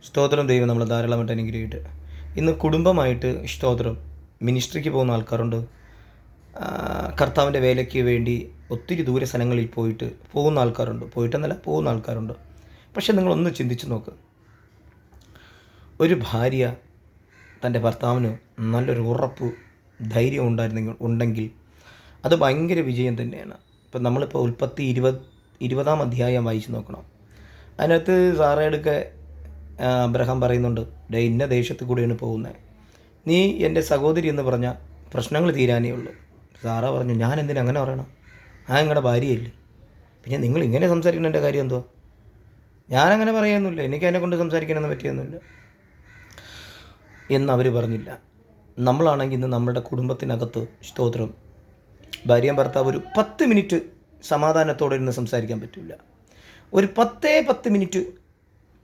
സ്തോത്രം ദൈവം നമ്മൾ ധാരാളമായിട്ട് അനുഗ്രഹിക്കട്ടെ. ഇന്ന് കുടുംബമായിട്ട് സ്തോത്രം മിനിസ്ട്രിക്ക് പോകുന്ന ആൾക്കാരുണ്ട്. കർത്താവിൻ്റെ വേലയ്ക്ക് വേണ്ടി ഒത്തിരി ദൂര സ്ഥലങ്ങളിൽ പോകുന്ന ആൾക്കാരുണ്ട്. പോയിട്ടെന്നല്ല, പോകുന്ന ആൾക്കാരുണ്ട്. പക്ഷെ നിങ്ങളൊന്ന് ചിന്തിച്ച് നോക്ക്. ഒരു ഭാര്യ തൻ്റെ ഭർത്താവിന് നല്ലൊരു ഉറപ്പ് ധൈര്യം ഉണ്ടെങ്കിൽ അത് ഭയങ്കര വിജയം തന്നെയാണ്. ഇപ്പം നമ്മളിപ്പോൾ ഉൽപ്പത്തി 20 അധ്യായം വായിച്ച് നോക്കണം. അതിനകത്ത് സാറയെടുക്കെ അബ്രഹാം പറയുന്നുണ്ട്, ഇന്ന ദേശത്ത് കൂടെയാണ് പോകുന്നത്, നീ എൻ്റെ സഹോദരി എന്ന് പറഞ്ഞാൽ പ്രശ്നങ്ങൾ തീരാനേ ഉള്ളൂ. സാറ പറഞ്ഞു, ഞാൻ എന്തിനാ അങ്ങനെ പറയണം? നിങ്ങളുടെ ഭാര്യയല്ലേ, പിന്നെ നിങ്ങൾ ഇങ്ങനെ സംസാരിക്കുന്നതിൻ്റെ കാര്യം എന്തുവാ? ഞാനങ്ങനെ പറയാനൊന്നുമില്ല, എനിക്ക് അതിനെ കൊണ്ട് സംസാരിക്കാനൊന്നും പറ്റിയൊന്നുമില്ല എന്നവർ പറഞ്ഞില്ല. നമ്മളാണെങ്കിൽ ഇന്ന് നമ്മുടെ കുടുംബത്തിനകത്ത് സ്തോത്രം ഭാര്യയും ഭർത്താവ് ഒരു 10 മിനിറ്റ് സമാധാനത്തോടെ ഇരുന്ന് സംസാരിക്കാൻ പറ്റില്ല. ഒരു 10 മിനിറ്റ്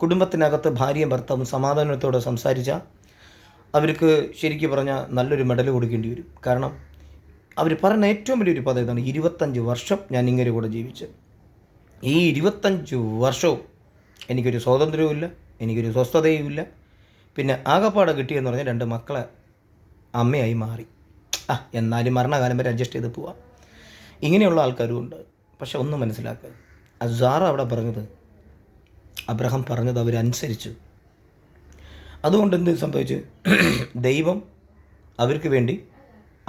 കുടുംബത്തിനകത്ത് ഭാര്യയും ഭർത്താവും സമാധാനത്തോടെ സംസാരിച്ചാൽ അവർക്ക് ശരിക്കും പറഞ്ഞാൽ നല്ലൊരു മെഡൽ കൊടുക്കേണ്ടി വരും. കാരണം അവർ പറയുന്ന ഏറ്റവും വലിയൊരു പദം ഇതാണ്, 25 വർഷം ഞാൻ ഇങ്ങനെ കൂടെ ജീവിച്ച്, ഈ 25 വർഷവും എനിക്കൊരു സ്വാതന്ത്ര്യവുമില്ല, എനിക്കൊരു സ്വസ്ഥതയുമില്ല. പിന്നെ ആകപ്പാടെ കിട്ടിയെന്ന് പറഞ്ഞാൽ 2 മക്കളെ അമ്മയായി മാറി. എന്നാലും മരണകാലം വരെ അഡ്ജസ്റ്റ് ചെയ്ത് പോവാം. ഇങ്ങനെയുള്ള ആൾക്കാരും ഉണ്ട്. പക്ഷെ ഒന്ന് മനസ്സിലാക്കുക, സാറ അവിടെ പറഞ്ഞത്, അബ്രഹാം പറഞ്ഞത് അവരനുസരിച്ചു. അതുകൊണ്ട് എന്ത് സംഭവിച്ചു? ദൈവം അവർക്ക് വേണ്ടി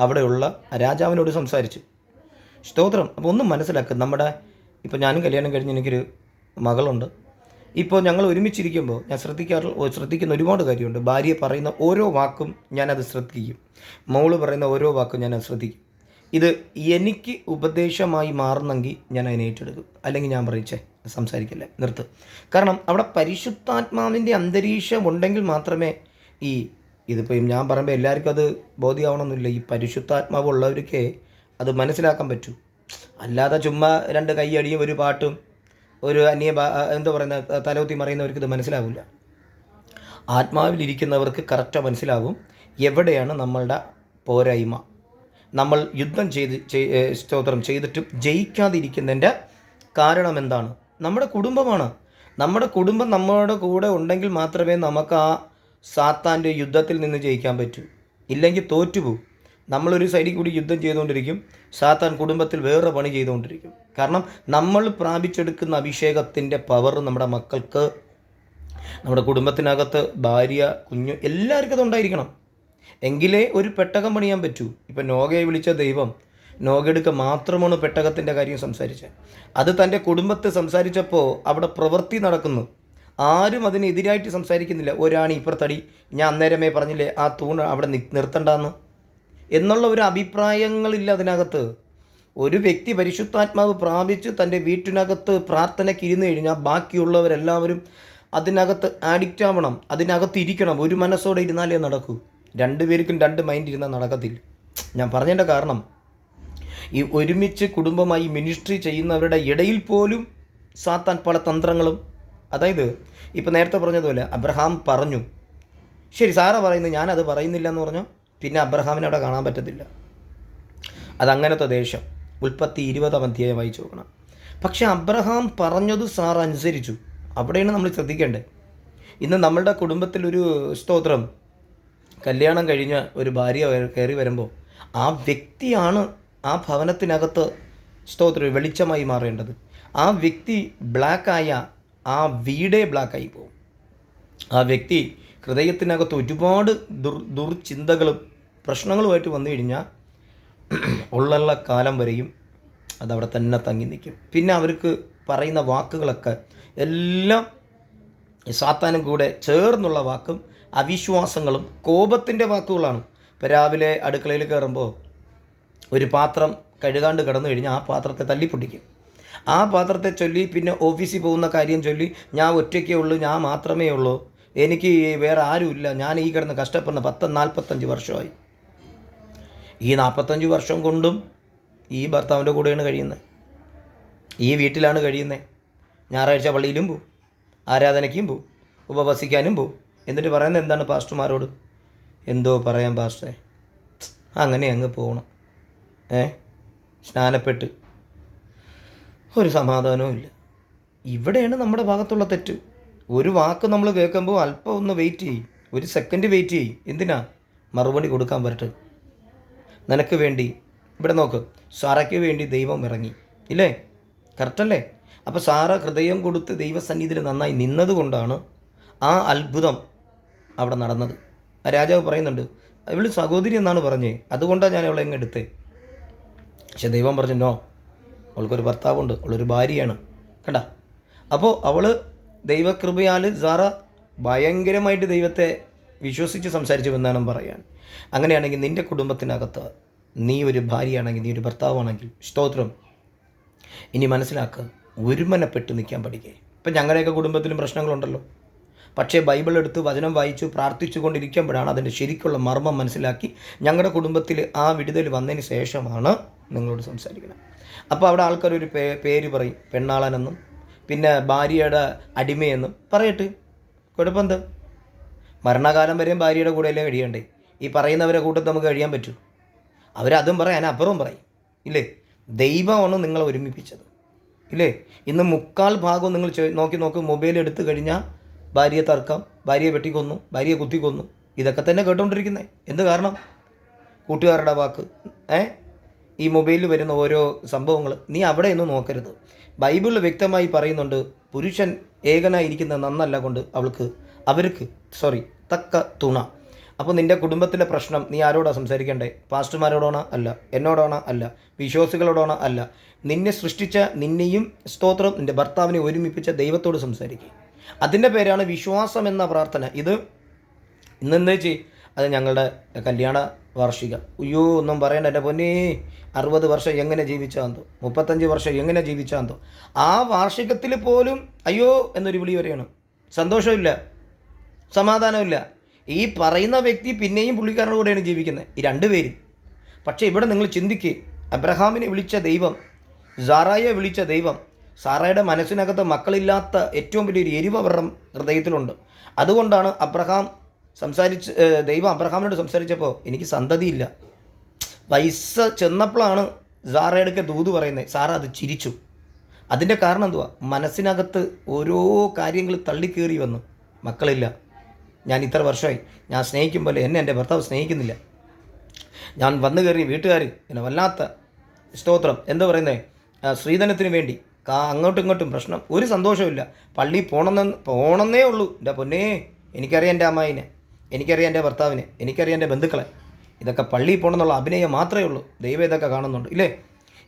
അവിടെയുള്ള രാജാവിനോട് സംസാരിച്ചു. സ്തോത്രം. അപ്പോൾ ഒന്നും മനസ്സിലാക്കുക, ഇപ്പോൾ ഞാനും കല്യാണം കഴിഞ്ഞ് എനിക്കൊരു മകളുണ്ട്. ഇപ്പോൾ ഞങ്ങൾ ഒരുമിച്ചിരിക്കുമ്പോൾ ഞാൻ ശ്രദ്ധിക്കുന്ന ഒരുപാട് കാര്യമുണ്ട്. ഭാര്യ പറയുന്ന ഓരോ വാക്കും ഞാനത് ശ്രദ്ധിക്കും, മോള് പറയുന്ന ഓരോ വാക്കും ഞാനത് ശ്രദ്ധിക്കും. ഇത് എനിക്ക് ഉപദേശമായി മാറുന്നെങ്കിൽ ഞാൻ അതിനെ ഏറ്റെടുക്കും, അല്ലെങ്കിൽ ഞാൻ പറയിച്ചേ സംസാരിക്കില്ല, നിർത്ത്. കാരണം അവിടെ പരിശുദ്ധാത്മാവിൻ്റെ അന്തരീക്ഷം ഉണ്ടെങ്കിൽ മാത്രമേ ഇതിപ്പോൾ ഞാൻ പറയുമ്പോൾ എല്ലാവർക്കും അത് ബോധ്യമാവണമെന്നില്ല. ഈ പരിശുദ്ധാത്മാവ് ഉള്ളവർക്കേ അത് മനസ്സിലാക്കാൻ പറ്റൂ. അല്ലാതെ ചുമ്മാ 2 കൈയടിയും ഒരു പാട്ടും ഒരു എന്താ പറയുന്നത് തലകുത്തി മറിയുന്നവർക്ക് ഇത് മനസ്സിലാവില്ല. ആത്മാവിലിരിക്കുന്നവർക്ക് കറക്റ്റ് മനസ്സിലാവും എവിടെയാണ് നമ്മളുടെ പോരായ്മ. നമ്മൾ യുദ്ധം സ്തോത്രം ചെയ്തിട്ടും ജയിക്കാതിരിക്കുന്നതിൻ്റെ കാരണം എന്താണ്? നമ്മുടെ കുടുംബമാണ്. നമ്മുടെ കുടുംബം നമ്മുടെ കൂടെ ഉണ്ടെങ്കിൽ മാത്രമേ നമുക്ക് ആ സാത്താൻ്റെ യുദ്ധത്തിൽ നിന്ന് ജയിക്കാൻ പറ്റൂ. ഇല്ലെങ്കിൽ തോറ്റുപോകും. നമ്മളൊരു സൈഡിൽ കൂടി യുദ്ധം ചെയ്തുകൊണ്ടിരിക്കും, സാത്താൻ കുടുംബത്തിൽ വേറെ പണി ചെയ്തുകൊണ്ടിരിക്കും. കാരണം നമ്മൾ പ്രാപിച്ചെടുക്കുന്ന അഭിഷേകത്തിൻ്റെ പവർ നമ്മുടെ മക്കൾക്ക്, നമ്മുടെ കുടുംബത്തിനകത്ത് ഭാര്യ, കുഞ്ഞ് എല്ലാവർക്കും അതുണ്ടായിരിക്കണം. എങ്കിലേ ഒരു പെട്ടകം പണിയാൻ പറ്റൂ. ഇപ്പം നോഗയെ വിളിച്ച ദൈവം നോഗയെടുക്ക മാത്രമാണ് പെട്ടകത്തിൻ്റെ കാര്യം സംസാരിച്ചത്. അത് തൻ്റെ കുടുംബത്തെ സംസാരിച്ചപ്പോൾ അവിടെ പ്രവൃത്തി നടക്കുന്നു. ആരും അതിനെതിരായിട്ട് സംസാരിക്കുന്നില്ല. ഒരാണി ഇപ്പുറത്തടി, ഞാൻ അന്നേരമേ പറഞ്ഞില്ലേ ആ തൂണ് അവിടെ നിർത്തണ്ടെന്ന് എന്നുള്ള ഒരു അഭിപ്രായങ്ങളില്ല അതിനകത്ത്. ഒരു വ്യക്തി പരിശുദ്ധാത്മാവ് പ്രാപിച്ച് തൻ്റെ വീട്ടിനകത്ത് പ്രാർത്ഥനയ്ക്ക് ഇരുന്ന് കഴിഞ്ഞാൽ ബാക്കിയുള്ളവരെല്ലാവരും അതിനകത്ത് ആഡിക്റ്റ് ആവണം, അതിനകത്ത് ഇരിക്കണം. ഒരു മനസ്സോടെ ഇരുന്നാലേ നടക്കൂ. 2 പേർക്കും 2 മൈൻഡ് ഇരുന്നാൽ നടക്കത്തില്ല. ഞാൻ പറഞ്ഞതിൻ്റെ കാരണം, ഈ ഒരുമിച്ച് കുടുംബമായി മിനിസ്ട്രി ചെയ്യുന്നവരുടെ ഇടയിൽ പോലും സാത്താൻ പല തന്ത്രങ്ങളും, അതായത് ഇപ്പം നേരത്തെ പറഞ്ഞതുപോലെ അബ്രഹാം പറഞ്ഞു, ശരി സാറ പറയുന്നത് ഞാനത് പറയുന്നില്ല എന്ന് പറഞ്ഞു, പിന്നെ അബ്രഹാമിനെ അവിടെ കാണാൻ പറ്റത്തില്ല. അതങ്ങനത്തെ ദേശം. ഉൽപ്പത്തി 20 അധ്യായം വായിച്ചു നോക്കണം. പക്ഷെ അബ്രഹാം പറഞ്ഞത് സാർ അനുസരിച്ചു. അവിടെയാണ് നമ്മൾ ശ്രദ്ധിക്കേണ്ടത്. ഇന്ന് നമ്മളുടെ കുടുംബത്തിലൊരു സ്തോത്രം കല്യാണം കഴിഞ്ഞ ഒരു ഭാര്യ കയറി വരുമ്പോൾ ആ വ്യക്തിയാണ് ആ ഭവനത്തിനകത്ത് സ്തോത്രം വെളിച്ചമായി മാറേണ്ടത്. ആ വ്യക്തി ബ്ലാക്കായ ആ വീടേ ബ്ലാക്കായി പോകും. ആ വ്യക്തി ഹൃദയത്തിനകത്ത് ഒരുപാട് ദുർചിന്തകളും പ്രശ്നങ്ങളുമായിട്ട് വന്നു കഴിഞ്ഞാൽ ഉള്ള കാലം വരെയും അതവിടെ തന്നെ തങ്ങി നിൽക്കും. പിന്നെ അവർക്ക് പറയുന്ന വാക്കുകളൊക്കെ എല്ലാം സാത്താനും കൂടെ ചേർന്നുള്ള വാക്കും അവിശ്വാസങ്ങളും കോപത്തിൻ്റെ വാക്കുകളാണ്. ഇപ്പോൾ രാവിലെ അടുക്കളയിൽ കയറുമ്പോൾ ഒരു പാത്രം കഴുകാണ്ട് കിടന്നു കഴിഞ്ഞാൽ ആ പാത്രത്തെ തല്ലിപ്പൊട്ടിക്കും. ആ പാത്രത്തെ ചൊല്ലി പിന്നെ ഓഫീസിൽ പോകുന്ന കാര്യം ചൊല്ലി, ഞാൻ ഒറ്റയ്ക്കേ ഉള്ളൂ, ഞാൻ മാത്രമേ ഉള്ളൂ, എനിക്ക് വേറെ ആരുമില്ല, ഞാൻ ഈ കിടന്ന് കഷ്ടപ്പെടുന്ന 45 വർഷമായി. ഈ 45 വർഷം കൊണ്ടും ഈ ഭർത്താവിൻ്റെ കൂടെയാണ് കഴിയുന്നത്, ഈ വീട്ടിലാണ് കഴിയുന്നത്. ഞായറാഴ്ച പള്ളിയിലും പോവും, ആരാധനയ്ക്കും പോവും, ഉപവസിക്കാനും പോവും. എന്നിട്ട് പറയുന്നത് എന്താണ് പാസ്റ്റർമാരോട്? എന്തോ പറയാം പാസ്റ്ററെ, അങ്ങനെ അങ്ങ് പോകണം, സ്നാനപ്പെട്ട് ഒരു സമാധാനവും ഇല്ല. ഇവിടെയാണ് നമ്മുടെ ഭാഗത്തുള്ള തെറ്റ്. ഒരു വാക്ക് നമ്മൾ കേൾക്കുമ്പോൾ അല്പം ഒന്ന് വെയിറ്റ് ചെയ്യും, ഒരു സെക്കൻഡ് വെയിറ്റ് ചെയ്യും. എന്തിനാ? മറുപടി കൊടുക്കാൻ പറ്റട്ടെ. നിനക്ക് വേണ്ടി ഇവിടെ നോക്ക്, സാറയ്ക്ക് വേണ്ടി ദൈവം ഇറങ്ങി ഇല്ലേ? കറക്റ്റല്ലേ? അപ്പോൾ സാറ ഹൃദയം കൊടുത്ത് ദൈവസന്നിധിയിൽ നന്നായി നിന്നതുകൊണ്ടാണ് ആ അത്ഭുതം അവിടെ നടന്നത്. ആ രാജാവ് പറയുന്നുണ്ട്, ഇവൾ സഹോദരി എന്നാണ് പറഞ്ഞേ, അതുകൊണ്ടാണ് ഞാൻ അവളെ എങ്ങ് എടുത്തേ. പക്ഷെ ദൈവം പറഞ്ഞു, നോ, അവൾക്കൊരു ഭർത്താവുണ്ട്, അവളൊരു ഭാര്യയാണ്. കണ്ട? അപ്പോൾ അവൾ ദൈവകൃപയാൽ സാറ ഭയങ്കരമായിട്ട് ദൈവത്തെ വിശ്വസിച്ച് സംസാരിച്ചു എന്നാണ് പറയാൻ. അങ്ങനെയാണെങ്കിൽ നിൻ്റെ കുടുംബത്തിനകത്ത് നീ ഒരു ഭാര്യയാണെങ്കിൽ, നീ ഒരു ഭർത്താവാണെങ്കിൽ, സ്തോത്രം, ഇനി മനസ്സിലാക്കുക, ഒരുമനപ്പെട്ട് നിൽക്കാൻ പഠിക്കേ. ഇപ്പം ഞങ്ങളുടെയൊക്കെ കുടുംബത്തിലും പ്രശ്നങ്ങളുണ്ടല്ലോ. പക്ഷേ ബൈബിൾ എടുത്ത് വചനം വായിച്ചു പ്രാർത്ഥിച്ചു കൊണ്ടിരിക്കുമ്പോഴാണ് അതിൻ്റെ ശരിക്കുള്ള മർമ്മം മനസ്സിലാക്കി ഞങ്ങളുടെ കുടുംബത്തിൽ ആ വിടുതൽ വന്നതിന് ശേഷമാണ് നിങ്ങളോട് സംസാരിക്കണം. അപ്പോൾ അവിടെ ആൾക്കാർ ഒരു പേര് പറയും, പെണ്ണാളനെന്നും പിന്നെ ഭാര്യയുടെ അടിമയെന്നും പറയട്ടെ, കുഴപ്പമെന്ത്? മരണകാലം വരെയും ഭാര്യയുടെ കൂടെയല്ലേ കഴിയണ്ടേ? ഈ പറയുന്നവരെ കൂട്ടത്തിൽ നമുക്ക് കഴിയാൻ പറ്റൂ? അവരതും പറയും, അതിനപ്പുറവും പറയും ഇല്ലേ? ദൈവമാണ് നിങ്ങളെ ഒരുമിപ്പിച്ചത് ഇല്ലേ? ഇന്ന് 3/4 ഭാഗവും നിങ്ങൾ നോക്ക്, മൊബൈൽ എടുത്തു കഴിഞ്ഞാൽ ഭാര്യയെ തർക്കം, ഭാര്യയെ വെട്ടിക്കൊന്നു, ഭാര്യയെ കുത്തിക്കൊന്നു, ഇതൊക്കെ തന്നെ കേട്ടുകൊണ്ടിരിക്കുന്നത്. എന്ത് കാരണം? കൂട്ടുകാരുടെ വാക്ക്, ഈ മൊബൈലിൽ വരുന്ന ഓരോ സംഭവങ്ങൾ. നീ അവിടെ ഒന്നും നോക്കരുത്. ബൈബിളിൽ വ്യക്തമായി പറയുന്നുണ്ട്, പുരുഷൻ ഏകനായിരിക്കുന്ന നന്നല്ല കൊണ്ട് അവർക്ക് തക്ക തുണ. അപ്പോൾ നിൻ്റെ കുടുംബത്തിലെ പ്രശ്നം നീ ആരോടാണ് സംസാരിക്കേണ്ടേ? പാസ്റ്റർമാരോടാണോ? അല്ല. എന്നോടാണോ? അല്ല. വിശ്വാസികളോടാണോ? അല്ല. നിന്നെ സൃഷ്ടിച്ച നിന്നെയും സ്തോത്രം നിൻ്റെ ഭർത്താവിനെ ഒരുമിപ്പിച്ച ദൈവത്തോട് സംസാരിക്കുക. അതിൻ്റെ പേരാണ് വിശ്വാസം എന്ന പ്രാർത്ഥന. ഇത് ഇന്നെന്താ അത് ഞങ്ങളുടെ കല്യാണ വാർഷികം. അയ്യോ ഒന്നും പറയണ്ട എൻ്റെ പൊന്നേ, 60 വർഷം എങ്ങനെ ജീവിച്ചാന്തോ, 35 വർഷം എങ്ങനെ ജീവിച്ചാന്തോ, ആ വാർഷികത്തിൽ പോലും അയ്യോ എന്നൊരു വിളി വരെയാണ്. സന്തോഷമില്ല, സമാധാനമില്ല. ഈ പറയുന്ന വ്യക്തി പിന്നെയും പുള്ളിക്കാരുടെ കൂടെയാണ് ജീവിക്കുന്നത്, ഈ രണ്ടുപേരും. പക്ഷേ ഇവിടെ നിങ്ങൾ ചിന്തിക്കുക, അബ്രഹാമിനെ വിളിച്ച ദൈവം, സാറായെ വിളിച്ച ദൈവം, സാറയുടെ മനസ്സിനകത്ത് മക്കളില്ലാത്ത ഏറ്റവും വലിയൊരു എരിവ് അവരുടെ ഹൃദയത്തിലുണ്ട്. അതുകൊണ്ടാണ് ദൈവം അബ്രഹാമിനോട് സംസാരിച്ചപ്പോൾ എനിക്ക് സന്തതിയില്ല. വയസ്സ് ചെന്നപ്പോഴാണ് സാറയുടെ ദൂത് പറയുന്നത്. സാറ അത് ചിരിച്ചു. അതിൻ്റെ കാരണം എന്തുവാ? മനസ്സിനകത്ത് ഓരോ കാര്യങ്ങൾ തള്ളിക്കേറി വന്നു. മക്കളില്ല, ഞാൻ ഇത്ര വർഷമായി, ഞാൻ സ്നേഹിക്കും പോലെ എന്നെ എൻ്റെ ഭർത്താവ് സ്നേഹിക്കുന്നില്ല, ഞാൻ വന്നു കയറി വീട്ടുകാർ എന്നെ വല്ലാത്ത സ്തോത്രം എന്താ പറയുന്നത്, സ്ത്രീധനത്തിന് വേണ്ടി അങ്ങോട്ടും ഇങ്ങോട്ടും പ്രശ്നം, ഒരു സന്തോഷമില്ല. പള്ളി പോണമെന്നേ ഉള്ളൂ. എൻ്റെ പൊന്നേ, എനിക്കറിയാം എൻ്റെ അമ്മായിനെ, എനിക്കറിയാം എൻ്റെ ഭർത്താവിനെ, എനിക്കറിയാം എൻ്റെ ബന്ധുക്കളെ. ഇതൊക്കെ പള്ളിയിൽ പോകണമെന്നുള്ള അഭിനയം മാത്രമേ ഉള്ളൂ. ദൈവം ഇതൊക്കെ കാണുന്നുണ്ട് ഇല്ലേ?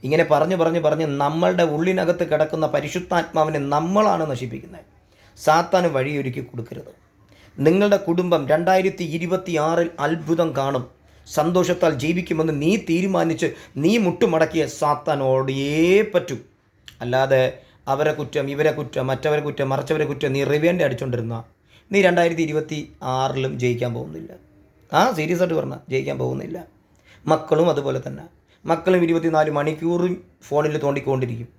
ഇങ്ങനെ പറഞ്ഞ് നമ്മളുടെ ഉള്ളിനകത്ത് കിടക്കുന്ന പരിശുദ്ധാത്മാവിനെ നമ്മളാണ് നശിപ്പിക്കുന്നത്. സാത്താന് വഴിയൊരുക്കി കൊടുക്കരുത്. നിങ്ങളുടെ കുടുംബം 2026 അത്ഭുതം കാണും. സന്തോഷത്താൽ ജീവിക്കുമെന്ന് നീ തീരുമാനിച്ച് നീ മുട്ടുമടക്കിയ സാത്താനോടേ പറ്റൂ. അല്ലാതെ അവരെ കുറ്റം, ഇവരെ കുറ്റം, മറ്റവരെ കുറ്റം, മറിച്ചവരെ കുറ്റം നീ റിവേൻഡ് അടിച്ചുകൊണ്ടിരുന്ന നീ 2026 ജയിക്കാൻ പോകുന്നില്ല. സീരിയസ് ആയിട്ട് പറഞ്ഞാൽ ജയിക്കാൻ പോകുന്നില്ല. മക്കളും അതുപോലെ തന്നെ. മക്കളും 24 മണിക്കൂറും ഫോണിൽ തോണ്ടിക്കൊണ്ടിരിക്കും,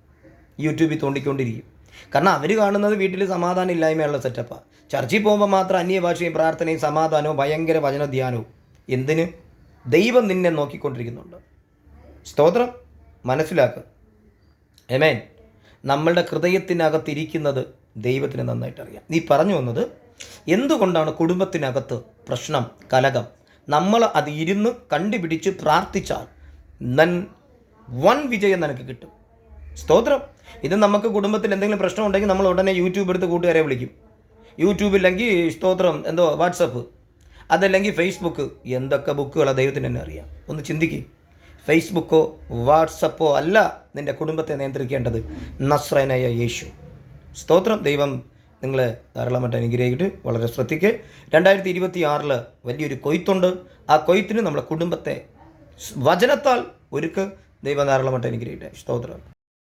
യൂട്യൂബിൽ തോണ്ടിക്കൊണ്ടിരിക്കും. കാരണം അവർ കാണുന്നത് വീട്ടിൽ സമാധാനം ഇല്ലായ്മയുള്ള സെറ്റപ്പാണ്. ചർച്ചിൽ പോകുമ്പോൾ മാത്രം അന്യഭാഷയും പ്രാർത്ഥനയും സമാധാനവും ഭയങ്കര വചനധ്യാനവും. എന്തിന്? ദൈവം നിന്നെ നോക്കിക്കൊണ്ടിരിക്കുന്നുണ്ട്. സ്തോത്രം, മനസ്സിലാക്കുക. ആമേൻ. നമ്മളുടെ ഹൃദയത്തിനകത്തിരിക്കുന്നത് ദൈവത്തിന് നന്നായിട്ട് അറിയാം. നീ പറഞ്ഞു വന്നത് എന്തുകൊണ്ടാണ് കുടുംബത്തിനകത്ത് പ്രശ്നം, കലകം? നമ്മൾ അത് ഇരുന്ന് കണ്ടുപിടിച്ച് പ്രാർത്ഥിച്ചാൽ വൻ വിജയം നിനക്ക് കിട്ടും. സ്തോത്രം. ഇത് നമുക്ക് കുടുംബത്തിൽ എന്തെങ്കിലും പ്രശ്നം ഉണ്ടെങ്കിൽ നമ്മൾ ഉടനെ യൂട്യൂബ് എടുത്ത് കൂട്ടുകാരെ വിളിക്കും. യൂട്യൂബില്ലെങ്കിൽ സ്തോത്രം വാട്സപ്പ്, അതല്ലെങ്കിൽ ഫേസ്ബുക്ക്. എന്തൊക്കെ ബുക്കുകളാണ് ദൈവത്തിന് തന്നെ അറിയാം. ഒന്ന് ചിന്തിക്കുക. ഫേസ്ബുക്കോ വാട്സപ്പോ അല്ല നിൻ്റെ കുടുംബത്തെ നിയന്ത്രിക്കേണ്ടത്, നസ്രയനായ യേശു. സ്തോത്രം. ദൈവം നിങ്ങളെ ധാരാളമായിട്ട് അനുഗ്രഹിച്ചിട്ട് വളരെ ശ്രദ്ധിക്കുക. 2026 വലിയൊരു കൊയ്ത്തുണ്ട്. ആ കൊയ്ത്തിന് നമ്മളെ കുടുംബത്തെ വചനത്താൽ ഒരുക്ക്. ദൈവം ധാരാളമായിട്ട് അനുഗ്രഹിക്കട്ടെ. സ്തോത്രം.